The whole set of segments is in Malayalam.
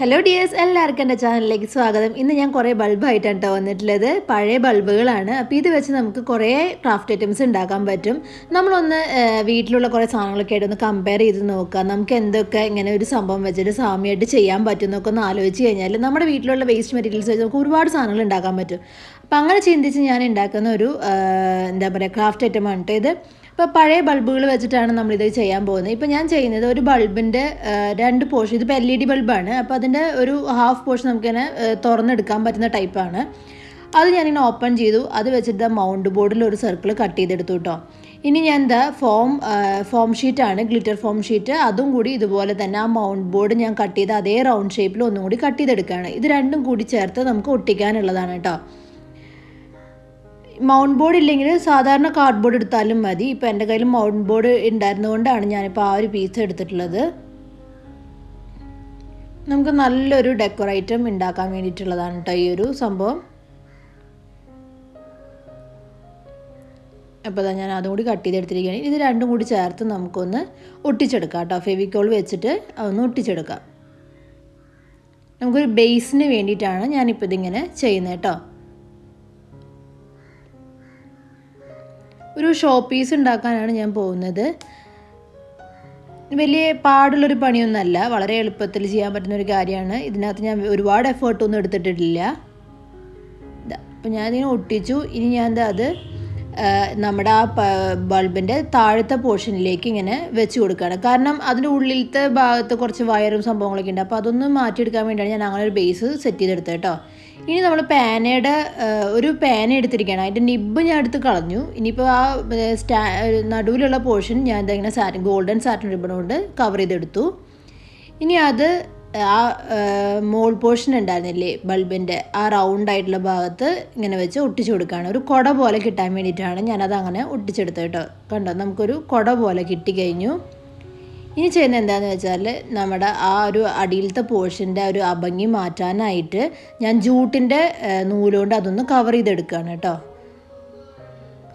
ഹലോ ഡിയേഴ്സ്, എല്ലാവർക്കും എൻ്റെ ചാനലിലേക്ക് സ്വാഗതം. ഇന്ന് ഞാൻ കുറേ ബൾബായിട്ടാണ് കേട്ടോ വന്നിട്ടുള്ളത്. പഴയ ബൾബുകളാണ്. അപ്പോൾ ഇത് വെച്ച് നമുക്ക് കുറേ ക്രാഫ്റ്റ് ഐറ്റംസ് ഉണ്ടാക്കാൻ പറ്റും. നമ്മളൊന്ന് വീട്ടിലുള്ള കുറേ സാധനങ്ങളൊക്കെ ആയിട്ട് ഒന്ന് കമ്പയർ ചെയ്ത് നോക്കാം. നമുക്ക് എന്തൊക്കെ ഇങ്ങനെ ഒരു സംഭവം വെച്ചിട്ട് സാമ്യമായിട്ട് ചെയ്യാൻ പറ്റും എന്നൊക്കെ ഒന്ന് ആലോചിച്ച് കഴിഞ്ഞാൽ നമ്മുടെ വീട്ടിലുള്ള വേസ്റ്റ് മെറ്റീരിയൽസ് വെച്ച് നമുക്ക് ഒരുപാട് സാധനങ്ങൾ ഉണ്ടാക്കാൻ പറ്റും. അപ്പോൾ അങ്ങനെ ചിന്തിച്ച് ഞാൻ ഉണ്ടാക്കുന്ന ഒരു എന്താ പറയുക ക്രാഫ്റ്റ് ഐറ്റമാണ് കേട്ടോ ഇത്. ഇപ്പോൾ പഴയ ബൾബുകൾ വെച്ചിട്ടാണ് നമ്മളിത് ചെയ്യാൻ പോകുന്നത്. ഇപ്പോൾ ഞാൻ ചെയ്യുന്നത് ഒരു ബൾബിൻ്റെ രണ്ട് പോർഷൻ, ഇതിപ്പോൾ LED ബൾബാണ്. അപ്പോൾ അതിൻ്റെ ഒരു ഹാഫ് പോർഷൻ നമുക്കിങ്ങനെ തുറന്നെടുക്കാൻ പറ്റുന്ന ടൈപ്പാണ്. അത് ഞാനിങ്ങനെ ഓപ്പൺ ചെയ്തു. അത് വെച്ചിട്ട് മൗണ്ട് ബോർഡിൽ ഒരു സർക്കിൾ കട്ട് ചെയ്തെടുത്തു കേട്ടോ. ഇനി ഞാൻ എന്താ ഫോം ഷീറ്റാണ്, ഗ്ലിറ്റർ ഫോം ഷീറ്റ്. അതും കൂടി ഇതുപോലെ തന്നെ ആ മൗണ്ട് ബോർഡ് ഞാൻ കട്ട് ചെയ്ത് അതേ റൗണ്ട് ഷേപ്പിൽ ഒന്നും കൂടി കട്ട് ചെയ്തെടുക്കുകയാണ്. ഇത് രണ്ടും കൂടി ചേർത്ത് നമുക്ക് ഒട്ടിക്കാനുള്ളതാണ് കേട്ടോ. മൗണ്ട് ബോർഡ് ഇല്ലെങ്കിൽ സാധാരണ കാർഡ് ബോർഡ് എടുത്താലും മതി. ഇപ്പോൾ എൻ്റെ കയ്യിൽ മൗണ്ട് ബോർഡ് ഉണ്ടായിരുന്നുകൊണ്ടാണ് ഞാനിപ്പോൾ ആ ഒരു പീസ് എടുത്തിട്ടുള്ളത്. നമുക്ക് നല്ലൊരു ഡെക്കറേറ്റം ഉണ്ടാക്കാൻ വേണ്ടിയിട്ടുള്ളതാണ് കേട്ടോ ഈ ഒരു സംഭവം. അപ്പോൾ ഞാൻ അതും കൂടി കട്ട് ചെയ്തെടുത്തിരിക്കുകയാണ്. ഇത് രണ്ടും കൂടി ചേർത്ത് നമുക്കൊന്ന് ഒട്ടിച്ചെടുക്കാം കേട്ടോ. ഫെവിക്കോൾ വെച്ചിട്ട് അതൊന്ന് ഒട്ടിച്ചെടുക്കാം. നമുക്കൊരു ബേസിന് വേണ്ടിയിട്ടാണ് ഞാനിപ്പോൾ ഇതിങ്ങനെ ചെയ്യുന്നത് കേട്ടോ. ഒരു ഷോ പീസ് ഉണ്ടാക്കാനാണ് ഞാൻ പോകുന്നത്. വലിയ പാടുള്ളൊരു പണിയൊന്നുമല്ല, വളരെ എളുപ്പത്തിൽ ചെയ്യാൻ പറ്റുന്നൊരു കാര്യമാണ്. ഇതിനകത്ത് ഞാൻ ഒരുപാട് എഫേർട്ടൊന്നും എടുത്തിട്ടില്ല. അപ്പോൾ ഞാനിതിനെ ഒട്ടിച്ചു. ഇനി ഞാൻ അത് നമ്മുടെ ആ ബൾബിൻ്റെ താഴത്തെ പോർഷനിലേക്ക് ഇങ്ങനെ വെച്ച് കൊടുക്കുകയാണ്. കാരണം അതിൻ്റെ ഉള്ളിലത്തെ ഭാഗത്ത് കുറച്ച് വയറും സംഭവങ്ങളൊക്കെ ഉണ്ട്. അപ്പോൾ അതൊന്ന് മാറ്റിയെടുക്കാൻ വേണ്ടിയാണ് ഞാൻ അങ്ങനെ ഒരു ബേസ് സെറ്റ് ചെയ്തെടുത്തത് കേട്ടോ. ഇനി നമ്മൾ ഒരു പാന എടുത്തിരിക്കുകയാണ്. അതിൻ്റെ നിബ്ബ് ഞാൻ എടുത്ത് കളഞ്ഞു. ഇനിയിപ്പോൾ ആ നടുവിലുള്ള പോർഷൻ ഞാൻ ഇങ്ങനെ ഗോൾഡൻ സാറ്റിൻ റിബൺ കൊണ്ട് കവർ ചെയ്തെടുത്തു. ഇനി അത് ആ മോൾ പോർഷൻ ഉണ്ടായിരുന്നില്ലേ ബൾബിൻ്റെ, ആ റൗണ്ട് ആയിട്ടുള്ള ഭാഗത്ത് ഇങ്ങനെ വെച്ച് ഒട്ടിച്ചു കൊടുക്കുകയാണ്. ഒരു കുട പോലെ കിട്ടാൻ വേണ്ടിയിട്ടാണ് ഞാനത് അങ്ങനെ ഒട്ടിച്ചെടുത്തത് കേട്ടോ. കണ്ടോ, നമുക്കൊരു കുട പോലെ കിട്ടിക്കഴിഞ്ഞു. ഇനി ചെയ്യുന്നത് എന്താണെന്ന് വെച്ചാൽ നമ്മുടെ ആ ഒരു അടിയിലത്തെ പോർഷൻ്റെ ഒരു അഭംഗി മാറ്റാനായിട്ട് ഞാൻ ജൂട്ടിൻ്റെ നൂലുകൊണ്ട് അതൊന്ന് കവർ ചെയ്തെടുക്കുകയാണ് കേട്ടോ.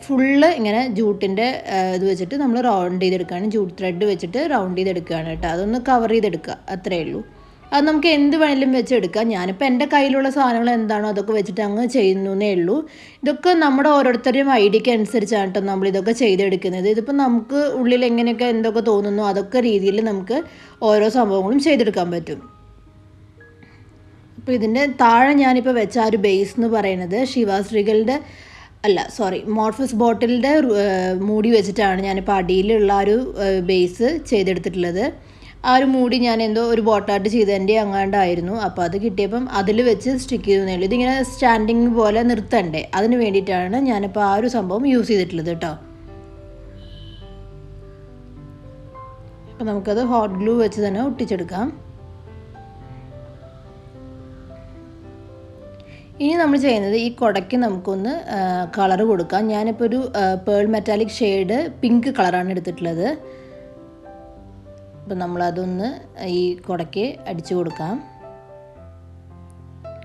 ഫുള്ള് ഇങ്ങനെ ജൂട്ടിൻ്റെ ഇത് വെച്ചിട്ട് നമ്മൾ റൗണ്ട് ചെയ്തെടുക്കുകയാണ്. ജൂട്ട് ത്രെഡ് വെച്ചിട്ട് റൗണ്ട് ചെയ്തെടുക്കുകയാണ് കേട്ടോ. അതൊന്ന് കവർ ചെയ്തെടുക്കുക, അത്രയേ ഉള്ളൂ. അത് നമുക്ക് എന്ത് വേണമെങ്കിലും വെച്ചെടുക്കാം. ഞാനിപ്പോൾ എൻ്റെ കയ്യിലുള്ള സാധനങ്ങൾ എന്താണോ അതൊക്കെ വെച്ചിട്ട് അങ്ങ് ചെയ്യുന്നേ ഉള്ളൂ. ഇതൊക്കെ നമ്മുടെ ഓരോരുത്തരുടെയും ഐഡിയക്ക് അനുസരിച്ചാണ് കേട്ടോ നമ്മളിതൊക്കെ ചെയ്തെടുക്കുന്നത്. ഇതിപ്പോൾ നമുക്ക് ഉള്ളിൽ എങ്ങനെയൊക്കെ എന്തൊക്കെ തോന്നുന്നു അതൊക്കെ രീതിയിൽ നമുക്ക് ഓരോ സംഭവങ്ങളും ചെയ്തെടുക്കാൻ പറ്റും. അപ്പോൾ ഇതിൻ്റെ താഴെ ഞാനിപ്പോൾ വെച്ച ആ ഒരു ബേസ് എന്ന് പറയുന്നത് ശിവാശ്രീകളുടെ മോർഫസ് ബോട്ടിലിൻ്റെ മൂടി വെച്ചിട്ടാണ് ഞാനിപ്പോൾ അടിയിലുള്ള ആ ഒരു ബേസ് ചെയ്തെടുത്തിട്ടുള്ളത്. ആ ഒരു മൂടി ഞാൻ എന്തോ ഒരു ബോട്ടായിട്ട് ചെയ്തതിൻ്റെ അങ്ങാണ്ടായിരുന്നു. അപ്പോൾ അത് കിട്ടിയപ്പം അതിൽ വെച്ച് സ്റ്റിക്ക് ചെയ്തേ ഉള്ളൂ. ഇതിങ്ങനെ സ്റ്റാൻഡിങ് പോലെ നിർത്തണ്ടേ, അതിന് വേണ്ടിയിട്ടാണ് ഞാനിപ്പോൾ ആ ഒരു സംഭവം യൂസ് ചെയ്തിട്ടുള്ളത് കേട്ടോ. അപ്പോൾ നമുക്കത് ഹോട്ട് ഗ്ലൂ വെച്ച് തന്നെ ഒട്ടിച്ചെടുക്കാം. ഇനി നമ്മൾ ചെയ്യുന്നത് ഈ കുടയ്ക്ക് നമുക്കൊന്ന് കളർ കൊടുക്കാം. ഞാനിപ്പോൾ ഒരു പേൾ മെറ്റാലിക് ഷെയ്ഡ് പിങ്ക് കളറാണ് എടുത്തിട്ടുള്ളത്. അപ്പം നമ്മളതൊന്ന് ഈ കുടയ്ക്ക് അടിച്ചു കൊടുക്കാം.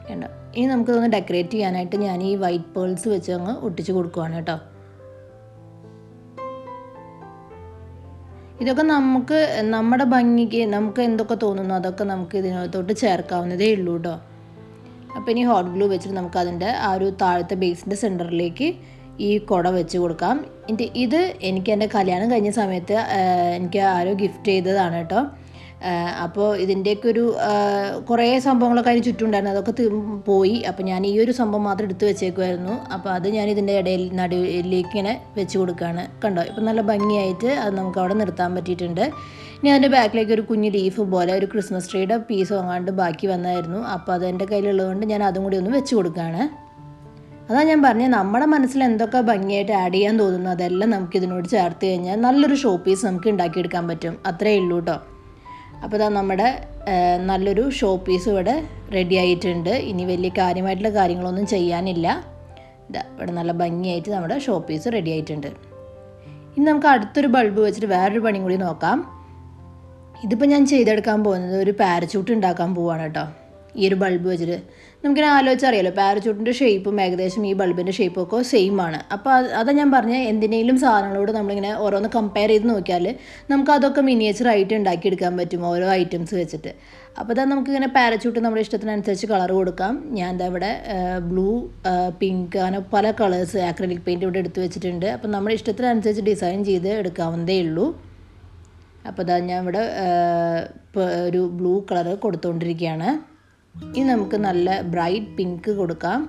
കണ്ടോ, ഇനി നമുക്കതൊന്ന് ഡെക്കറേറ്റ് ചെയ്യാനായിട്ട് ഞാൻ ഈ വൈറ്റ് പേൾസ് വെച്ച് അങ്ങ് ഒട്ടിച്ച് കൊടുക്കുവാണ് കേട്ടോ. ഇതൊക്കെ നമുക്ക് നമ്മുടെ ഭംഗിക്ക് നമുക്ക് എന്തൊക്കെ തോന്നുന്നു അതൊക്കെ നമുക്ക് ഇതിനകത്തോട്ട് ചേർക്കാവുന്നതേ ഉള്ളൂ കേട്ടോ. അപ്പോൾ ഇനി ഹോട്ട് ഗ്ലൂ വെച്ചിട്ട് നമുക്ക് അതിൻ്റെ ആ ഒരു താഴത്തെ ബേസിൻ്റെ സെൻറ്ററിലേക്ക് ഈ കുട വെച്ച് കൊടുക്കാം. ഇത് എനിക്ക് എൻ്റെ കല്യാണം കഴിഞ്ഞ സമയത്ത് എനിക്ക് ആരോ ഗിഫ്റ്റ് ചെയ്തതാണ് കേട്ടോ. അപ്പോൾ ഇതിൻ്റെയൊക്കെ ഒരു കുറേ സംഭവങ്ങളൊക്കെ അതിന് ചുറ്റുണ്ടായിരുന്നു, അതൊക്കെ പോയി. അപ്പോൾ ഞാൻ ഈ ഒരു സംഭവം മാത്രം എടുത്ത് വെച്ചേക്കുമായിരുന്നു. അപ്പോൾ അത് ഞാൻ ഇതിൻ്റെ നടുവിലേക്ക് ഇങ്ങനെ വെച്ച് കൊടുക്കുകയാണ്. കണ്ടോ, ഇപ്പം നല്ല ഭംഗിയായിട്ട് അത് നമുക്ക് അവിടെ നിർത്താൻ പറ്റിയിട്ടുണ്ട്. ഇനി അതിൻ്റെ ബാക്കിലേക്ക് ഒരു കുഞ്ഞ് ലീഫ് പോലെ ഒരു ക്രിസ്മസ് ട്രീയുടെ പീസ് വാങ്ങാണ്ട് ബാക്കി വന്നായിരുന്നു. അപ്പോൾ അത് എൻ്റെ കയ്യിലുള്ളതുകൊണ്ട് ഞാൻ അതും കൂടി ഒന്ന് വെച്ച് കൊടുക്കുകയാണ്. അതാണ് ഞാൻ പറഞ്ഞത്, നമ്മുടെ മനസ്സിൽ എന്തൊക്കെ ഭംഗിയായിട്ട് ആഡ് ചെയ്യാൻ തോന്നുന്നു അതെല്ലാം നമുക്ക് ഇതിനോട് ചേർത്ത് കഴിഞ്ഞാൽ നല്ലൊരു ഷോ പീസ് നമുക്ക് ഉണ്ടാക്കിയെടുക്കാൻ പറ്റും. അത്രയേ ഉള്ളൂ കേട്ടോ. അപ്പോൾ ഇതാ നമ്മുടെ നല്ലൊരു ഷോ പീസ് ഇവിടെ റെഡി ആയിട്ടുണ്ട്. ഇനി വലിയ കാര്യമായിട്ടുള്ള കാര്യങ്ങളൊന്നും ചെയ്യാനില്ല. ഇവിടെ നല്ല ഭംഗിയായിട്ട് നമ്മുടെ ഷോ പീസ് റെഡി ആയിട്ടുണ്ട്. ഇനി നമുക്ക് അടുത്തൊരു ബൾബ് വെച്ചിട്ട് വേറൊരു പണിയും കൂടി നോക്കാം. ഇതിപ്പോൾ ഞാൻ ചെയ്തെടുക്കാൻ പോകുന്നത് ഒരു പാരച്യൂട്ട് ഉണ്ടാക്കാൻ പോവാണ് കേട്ടോ. ഈ ഒരു ബൾബ് വെച്ചിട്ട് നമുക്കിങ്ങനെ ആലോചിച്ചറിയാലോ, പാരച്യൂട്ടിൻ്റെ ഷേപ്പും ഏകദേശം ഈ ബൾബിൻ്റെ ഷേപ്പും ഒക്കെ സെയിം ആണ്. അപ്പോൾ അതാ ഞാൻ പറഞ്ഞ എന്തിനേലും സാധനങ്ങളോട് നമ്മളിങ്ങനെ ഓരോന്ന് കമ്പയർ ചെയ്ത് നോക്കിയാൽ നമുക്ക് അതൊക്കെ മിനിയേച്ചറായിട്ട് ഉണ്ടാക്കിയെടുക്കാൻ പറ്റും ഓരോ ഐറ്റംസ് വെച്ചിട്ട്. അപ്പോൾ ഇതാ നമുക്കിങ്ങനെ പാരച്യൂട്ട് നമ്മുടെ ഇഷ്ടത്തിനനുസരിച്ച് കളർ കൊടുക്കാം. ഞാൻ എന്താ ഇവിടെ ബ്ലൂ, പിങ്ക് അങ്ങനെ പല കളേഴ്സ് ആക്രിലിക് പെയിൻറ്റ് ഇവിടെ എടുത്ത് വെച്ചിട്ടുണ്ട്. അപ്പോൾ നമ്മുടെ ഇഷ്ടത്തിനനുസരിച്ച് ഡിസൈൻ ചെയ്ത് എടുക്കാവുന്നതേ ഉള്ളൂ. അപ്പോൾ ഇതാ ഞാൻ ഇവിടെ ഒരു ബ്ലൂ കളർ കൊടുത്തുകൊണ്ടിരിക്കുകയാണ്. ഇനി നമുക്ക് നല്ല ബ്രൈറ്റ് പിങ്ക് കൊടുക്കാം.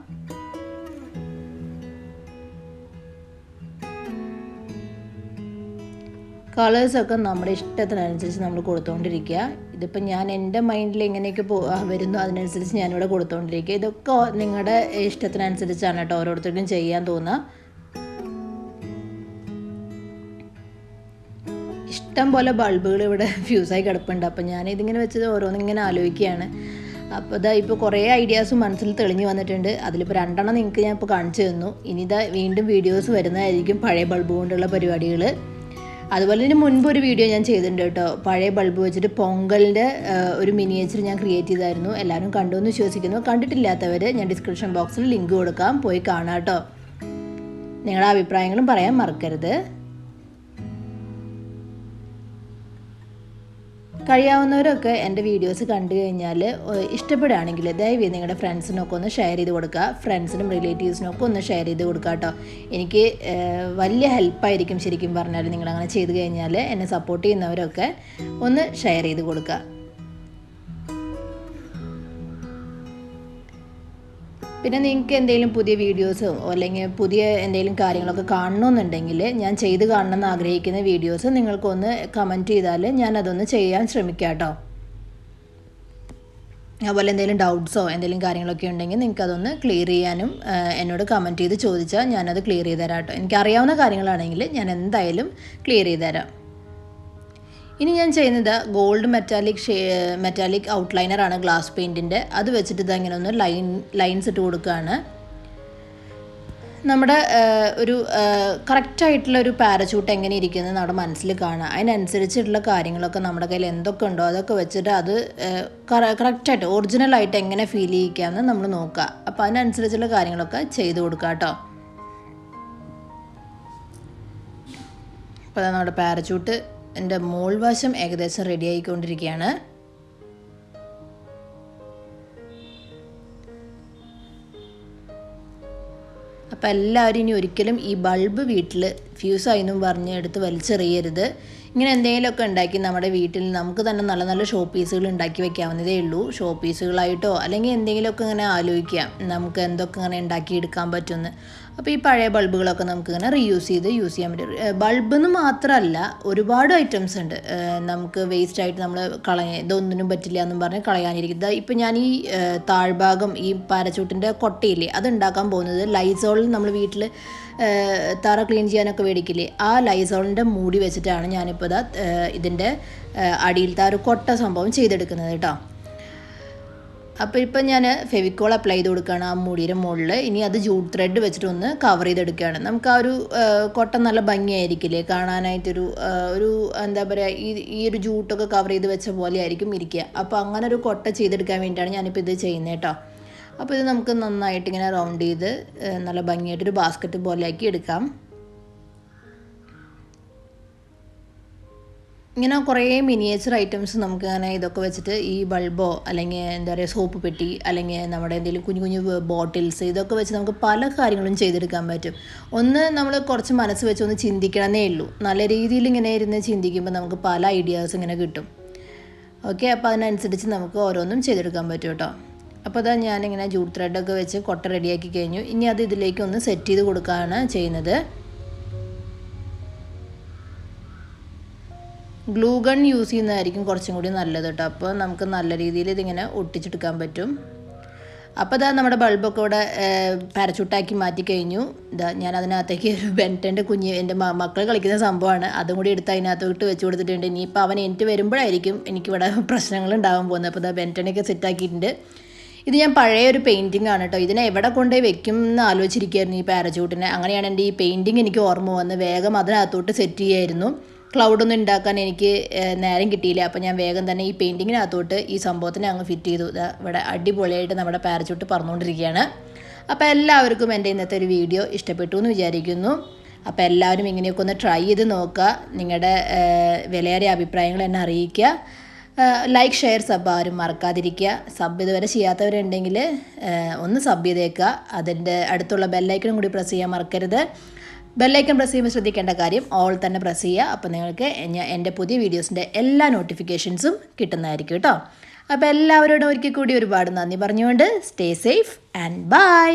കളേഴ്സൊക്കെ നമ്മുടെ ഇഷ്ടത്തിനനുസരിച്ച് നമ്മൾ കൊടുത്തുകൊണ്ടിരിക്കുക. ഇതിപ്പോൾ ഞാൻ എൻ്റെ മൈൻഡിൽ എങ്ങനെയൊക്കെ വരുന്നു അതിനനുസരിച്ച് ഞാനിവിടെ കൊടുത്തുകൊണ്ടിരിക്കുക. ഇതൊക്കെ നിങ്ങളുടെ ഇഷ്ടത്തിനനുസരിച്ചാണ് കേട്ടോ ഓരോരുത്തരും ചെയ്യാൻ തോന്നുക. ഇഷ്ടം പോലെ ബൾബുകൾ ഇവിടെ ഫ്യൂസായി കിടപ്പുണ്ട്. അപ്പോൾ ഞാനിതിങ്ങനെ വെച്ചത് ഓരോന്നിങ്ങനെ ആലോചിക്കുകയാണ്. അപ്പോൾ ഇതാ ഇപ്പോൾ കുറേ ഐഡിയാസ് മനസ്സിൽ തെളിഞ്ഞു വന്നിട്ടുണ്ട്. അതിലിപ്പോൾ 2 നിങ്ങൾക്ക് ഞാൻ ഇപ്പോൾ കാണിച്ചു തന്നു. ഇനി ഇതാ വീണ്ടും വീഡിയോസ് വരുന്നതായിരിക്കും പഴയ ബൾബ് കൊണ്ടുള്ള പരിപാടികൾ. അതുപോലെ ഇതിന് മുൻപ് ഒരു വീഡിയോ ഞാൻ ചെയ്തിട്ടുണ്ട് കേട്ടോ. പഴയ ബൾബ് വെച്ചിട്ട് പൊങ്കലിൻ്റെ ഒരു മിനിയേച്ചർ ഞാൻ ക്രിയേറ്റ് ചെയ്തായിരുന്നു. എല്ലാവരും കണ്ടു എന്ന് വിശ്വസിക്കുന്നു. കണ്ടിട്ടില്ലാത്തവർ ഞാൻ ഡിസ്ക്രിപ്ഷൻ ബോക്സിൽ ലിങ്ക് കൊടുക്കാം, പോയി കാണാം കേട്ടോ. നിങ്ങളുടെ അഭിപ്രായങ്ങളും പറയാൻ മറക്കരുത്. കഴിയാവുന്നവരൊക്കെ എൻ്റെ വീഡിയോസ് കണ്ടു കഴിഞ്ഞാൽ ഇഷ്ടപ്പെടുകയാണെങ്കിൽ ദയവായി നിങ്ങളുടെ ഫ്രണ്ട്സിനൊക്കെ ഒന്ന് ഷെയർ ചെയ്ത് കൊടുക്കുക. ഫ്രണ്ട്സിനും റിലേറ്റീവ്സിനൊക്കെ ഒന്ന് ഷെയർ ചെയ്ത് കൊടുക്കുക കേട്ടോ. എനിക്ക് വലിയ ഹെൽപ്പായിരിക്കും ശരിക്കും പറഞ്ഞാൽ നിങ്ങളങ്ങനെ ചെയ്ത് കഴിഞ്ഞാൽ. എന്നെ സപ്പോർട്ട് ചെയ്യുന്നവരൊക്കെ ഒന്ന് ഷെയർ ചെയ്ത് കൊടുക്കുക. പിന്നെ നിങ്ങൾക്ക് എന്തെങ്കിലും പുതിയ വീഡിയോസോ അല്ലെങ്കിൽ പുതിയ എന്തെങ്കിലും കാര്യങ്ങളൊക്കെ കാണണമെന്നുണ്ടെങ്കിൽ, ഞാൻ ചെയ്ത് കാണണമെന്ന് ആഗ്രഹിക്കുന്ന വീഡിയോസ് നിങ്ങൾക്കൊന്ന് കമൻറ്റ് ചെയ്താൽ ഞാനതൊന്ന് ചെയ്യാൻ ശ്രമിക്കാം കേട്ടോ. അതുപോലെ എന്തെങ്കിലും ഡൗട്ട്സോ എന്തെങ്കിലും കാര്യങ്ങളൊക്കെ ഉണ്ടെങ്കിൽ നിങ്ങൾക്കതൊന്ന് ക്ലിയർ ചെയ്യാനും എന്നോട് കമൻറ്റ് ചെയ്ത് ചോദിച്ചാൽ ഞാനത് ക്ലിയർ ചെയ്ത് തരാം കേട്ടോ. എനിക്കറിയാവുന്ന കാര്യങ്ങളാണെങ്കിൽ ഞാൻ എന്തായാലും ക്ലിയർ ചെയ്ത് തരാം. ഇനി ഞാൻ ചെയ്യുന്നത് ഗോൾഡ് മെറ്റാലിക് ഔട്ട്ലൈനറാണ് ഗ്ലാസ് പെയിൻറ്റിൻ്റെ. അത് വെച്ചിട്ട് ഇതങ്ങനെ ഒന്ന് ലൈൻസ് ഇട്ട് കൊടുക്കുകയാണ്. നമ്മുടെ ഒരു കറക്റ്റായിട്ടുള്ള ഒരു പാരച്യൂട്ട് എങ്ങനെ ഇരിക്കുന്നത് നമ്മുടെ മനസ്സിൽ കാണുക. അതിനനുസരിച്ചിട്ടുള്ള കാര്യങ്ങളൊക്കെ നമ്മുടെ കയ്യിൽ എന്തൊക്കെ ഉണ്ടോ അതൊക്കെ വെച്ചിട്ട് അത് കറക്റ്റായിട്ട് ഒറിജിനലായിട്ട് എങ്ങനെ ഫീൽ ചെയ്യിക്കാമെന്ന് നമ്മൾ നോക്കുക. അപ്പോൾ അതിനനുസരിച്ചുള്ള കാര്യങ്ങളൊക്കെ ചെയ്ത് കൊടുക്കുക കേട്ടോ. അപ്പോൾ നമ്മുടെ പാരച്യൂട്ട് എൻ്റെ മോൾവശം ഏകദേശം റെഡി ആയിക്കൊണ്ടിരിക്കുകയാണ്. അപ്പോൾ എല്ലാവരും ഇനി ഒരിക്കലും ഈ ബൾബ് വീട്ടിൽ ഫ്യൂസായി എന്നും പറഞ്ഞ് എടുത്ത് വലിച്ചെറിയരുത്. ഇങ്ങനെ എന്തെങ്കിലുമൊക്കെ ഉണ്ടാക്കി നമ്മുടെ വീട്ടിൽ നമുക്ക് തന്നെ നല്ല നല്ല ഷോ പീസുകൾ ഉണ്ടാക്കി വെക്കാവുന്നതേ ഉള്ളൂ. ഷോ പീസുകളായിട്ടോ അല്ലെങ്കിൽ എന്തെങ്കിലുമൊക്കെ ഇങ്ങനെ ആലോചിക്കാം നമുക്ക് എന്തൊക്കെ ഇങ്ങനെ ഉണ്ടാക്കിയെടുക്കാൻ പറ്റുമെന്ന്. അപ്പോൾ ഈ പഴയ ബൾബുകളൊക്കെ നമുക്കിങ്ങനെ റീയൂസ് ചെയ്ത് യൂസ് ചെയ്യാൻ പറ്റും. ബൾബെന്ന് മാത്രമല്ല ഒരുപാട് ഐറ്റംസ് ഉണ്ട് നമുക്ക് വേസ്റ്റായിട്ട് നമ്മൾ ഇതൊന്നിനും പറ്റില്ല എന്നും പറഞ്ഞ് കളയാനിരിക്കുന്നത്. ഇപ്പോൾ ഞാൻ ഈ താഴ്ഭാഗം ഈ പാരച്യൂട്ടിൻ്റെ കൊട്ടയില്ലേ അതുണ്ടാക്കാൻ പോകുന്നത് ലൈസോളിൽ നമ്മൾ വീട്ടിൽ തറ ക്ലീൻ ചെയ്യാനൊക്കെ മേടിക്കില്ലേ ആ ലൈസോളിൻ്റെ മൂടി വെച്ചിട്ടാണ് ഞാനിപ്പോൾ ഇതിൻ്റെ അടിയിലത്തെ ഒരു കൊട്ട സംഭവം ചെയ്തെടുക്കുന്നത് കേട്ടോ. അപ്പോൾ ഇപ്പം ഞാൻ ഫെവിക്കോൾ അപ്ലൈ ചെയ്ത് കൊടുക്കുകയാണ് ആ മൂടിയുടെ മുകളിൽ. ഇനി അത് ജൂട്ട് ത്രെഡ് വെച്ചിട്ട് ഒന്ന് കവർ ചെയ്തെടുക്കുകയാണ്. നമുക്ക് ആ ഒരു കൊട്ട നല്ല ഭംഗിയായിരിക്കില്ലേ കാണാനായിട്ടൊരു എന്താ പറയുക ഈ ഒരു ജൂട്ടൊക്കെ കവർ ചെയ്ത് വെച്ച പോലെ ആയിരിക്കും ഇരിക്കുക. അപ്പോൾ അങ്ങനെ ഒരു കൊട്ട ചെയ്തെടുക്കാൻ വേണ്ടിയിട്ടാണ് ഞാനിപ്പോൾ ഇത് ചെയ്യുന്നത് കേട്ടോ. അപ്പോൾ ഇത് നമുക്ക് നന്നായിട്ട് ഇങ്ങനെ റൗണ്ട് ചെയ്ത് നല്ല ഭംഗിയായിട്ടൊരു ബാസ്ക്കറ്റ് പോലെ ആക്കി എടുക്കാം. ഇങ്ങനെ കുറേ മിനിയേച്ചർ ഐറ്റംസ് നമുക്ക് അങ്ങനെ ഇതൊക്കെ വെച്ചിട്ട് ഈ ബൾബോ അല്ലെങ്കിൽ എന്താ പറയുക സോപ്പ് പെട്ടി അല്ലെങ്കിൽ നമ്മുടെ എന്തെങ്കിലും കുഞ്ഞു കുഞ്ഞു ബോട്ടിൽസ് ഇതൊക്കെ വെച്ച് നമുക്ക് പല കാര്യങ്ങളും ചെയ്തെടുക്കാൻ പറ്റും. ഒന്ന് നമ്മൾ കുറച്ച് മനസ്സ് വെച്ച് ഒന്ന് ചിന്തിക്കണമെന്നേ ഉള്ളൂ. നല്ല രീതിയിൽ ഇങ്ങനെ ഇരുന്ന് ചിന്തിക്കുമ്പോൾ നമുക്ക് പല ഐഡിയാസ് ഇങ്ങനെ കിട്ടും. ഓക്കെ, അപ്പോൾ അതിനനുസരിച്ച് നമുക്ക് ഓരോന്നും ചെയ്തെടുക്കാൻ പറ്റും കേട്ടോ. അപ്പോൾ അതാ ഞാനിങ്ങനെ ജൂട്ട് ത്രെഡൊക്കെ വെച്ച് കൊട്ട റെഡിയാക്കി കഴിഞ്ഞു. ഇനി അത് ഇതിലേക്ക് ഒന്ന് സെറ്റ് ചെയ്ത് കൊടുക്കുകയാണ് ചെയ്യുന്നത്. ഗ്ലൂ ഗൺ യൂസ് ചെയ്യുന്നതായിരിക്കും കുറച്ചും കൂടി നല്ലത് കേട്ടോ. അപ്പോൾ നമുക്ക് നല്ല രീതിയിൽ ഇതിങ്ങനെ ഒട്ടിച്ചെടുക്കാൻ പറ്റും. അപ്പോൾ ഇതാ നമ്മുടെ ബൾബൊക്കെ ഇവിടെ പാരച്യൂട്ടാക്കി മാറ്റി കഴിഞ്ഞു. ഇതാ ഞാൻ അതിനകത്തേക്ക് ഒരു ബെൻറ്റൻ്റെ എൻ്റെ മക്കൾ കളിക്കുന്ന സംഭവമാണ് അതും കൂടി എടുത്ത് അതിനകത്തോട്ട് വെച്ച് കൊടുത്തിട്ടുണ്ട്. ഇനിയിപ്പോൾ അവൻ എനിക്ക് വരുമ്പോഴായിരിക്കും എനിക്കിവിടെ പ്രശ്നങ്ങൾ ഉണ്ടാകാൻ പോകുന്നത്. അപ്പോൾ ഇതാ ബെൻറ്റനൊക്കെ സെറ്റാക്കിയിട്ടുണ്ട്. ഇത് ഞാൻ പഴയ ഒരു പെയിൻറ്റിംഗ് ആണ് കേട്ടോ. ഇതിനെ എവിടെ കൊണ്ടുപോയി വെക്കും എന്ന് ആലോചിച്ചിരിക്കുകയായിരുന്നു ഈ പാരച്യൂട്ടിനെ. അങ്ങനെയാണ് എൻ്റെ ഈ പെയിൻറ്റിങ് എനിക്ക് ഓർമ്മ വന്ന് വേഗം അതിനകത്തോട്ട് സെറ്റ് ചെയ്യായിരുന്നു. ക്ലൗഡൊന്നും ഉണ്ടാക്കാൻ എനിക്ക് നേരം കിട്ടിയില്ല. അപ്പോൾ ഞാൻ വേഗം തന്നെ ഈ പെയിൻറ്റിങ്ങിനകത്തോട്ട് ഈ സംഭവത്തിനെ അങ്ങ് ഫിറ്റ് ചെയ്തു. ഇവിടെ അടിപൊളിയായിട്ട് നമ്മുടെ പാരച്യൂട്ട് പറന്നുകൊണ്ടിരിക്കുകയാണ്. അപ്പോൾ എല്ലാവർക്കും എൻ്റെ ഇന്നത്തെ ഒരു വീഡിയോ ഇഷ്ടപ്പെട്ടു എന്ന് വിചാരിക്കുന്നു. അപ്പോൾ എല്ലാവരും ഇങ്ങനെയൊക്കെ ഒന്ന് ട്രൈ ചെയ്ത് നോക്കുക. നിങ്ങളുടെ വിലയേറിയ അഭിപ്രായങ്ങൾ എന്നെ അറിയിക്കുക. ലൈക്ക് ഷെയർ സബ് ആരും മറക്കാതിരിക്കുക. സബ് ഇതുവരെ ചെയ്യാത്തവരുണ്ടെങ്കിൽ ഒന്ന് സബ് ചെയ്തേക്കുക. അതിൻ്റെ അടുത്തുള്ള ബെല്ലൈക്കണും കൂടി പ്രസ് ചെയ്യാൻ മറക്കരുത്. ബെല്ലൈക്കൺ പ്രസ് ചെയ്യുമ്പോൾ ശ്രദ്ധിക്കേണ്ട കാര്യം ഓൾ തന്നെ പ്രസ് ചെയ്യുക. അപ്പോൾ നിങ്ങൾക്ക് എൻ്റെ പുതിയ വീഡിയോസിൻ്റെ എല്ലാ നോട്ടിഫിക്കേഷൻസും കിട്ടുന്നതായിരിക്കും കേട്ടോ. അപ്പോൾ എല്ലാവരോടും ഒരിക്കൽ കൂടി ഒരുപാട് നന്ദി പറഞ്ഞുകൊണ്ട് സ്റ്റേ സേഫ് ആൻഡ് ബൈ.